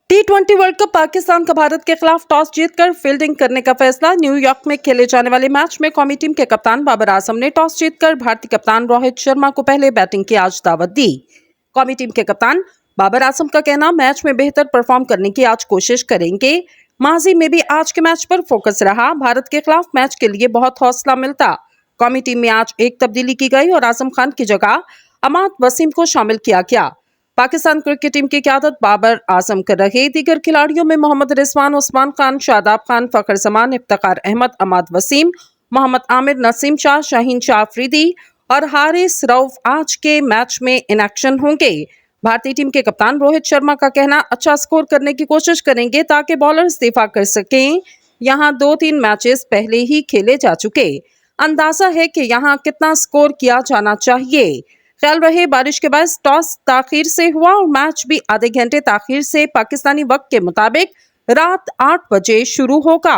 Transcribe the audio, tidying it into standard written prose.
T20 world cup Pakistan का भारत के खिलाफ टॉस जीतकर फील्डिंग करने का फैसला। न्यूयॉर्क में खेले जाने वाले मैच में कौमी टीम के कप्तान बाबर आजम ने टॉस जीतकर भारतीय कप्तान रोहित शर्मा को पहले बैटिंग की आज दावत दी। कौमी टीम के कप्तान बाबर आजम का कहना, मैच में बेहतर परफॉर्म करने की आज कोशिश करेंगे। माजी में भी आज के मैच पर फोकस रहा। भारत के खिलाफ मैच के लिए बहुत हौसला मिलता। कौमी टीम में आज एक तब्दीली की गई और आजम खान की जगह अमाद वसीम को शामिल किया गया। पाकिस्तान क्रिकेट टीम की क़यादत बाबर आजम कर रहे। दीगर खिलाड़ियों में मोहम्मद रिजवान, उस्मान खान, शादाब खान, फखर जमान, इफ्तिखार अहमद, अमाद वसीम, मोहम्मद आमिर, नसीम शाह, शाहीन शाह अफरीदी और हारिस रऊफ आज के मैच में इन एक्शन होंगे। भारतीय टीम के कप्तान रोहित शर्मा का कहना, अच्छा स्कोर करने की कोशिश करेंगे ताकि बॉलर्स दिफा कर सकें। यहां 2-3 मैचेस पहले ही खेले जा चुके, अंदाजा है कि यहां कितना स्कोर किया जाना चाहिए। ख्याल रहे, बारिश के बाद टॉस ताखीर से हुआ और मैच भी आधे घंटे ताखीर से पाकिस्तानी वक्त के मुताबिक रात 8 बजे शुरू होगा।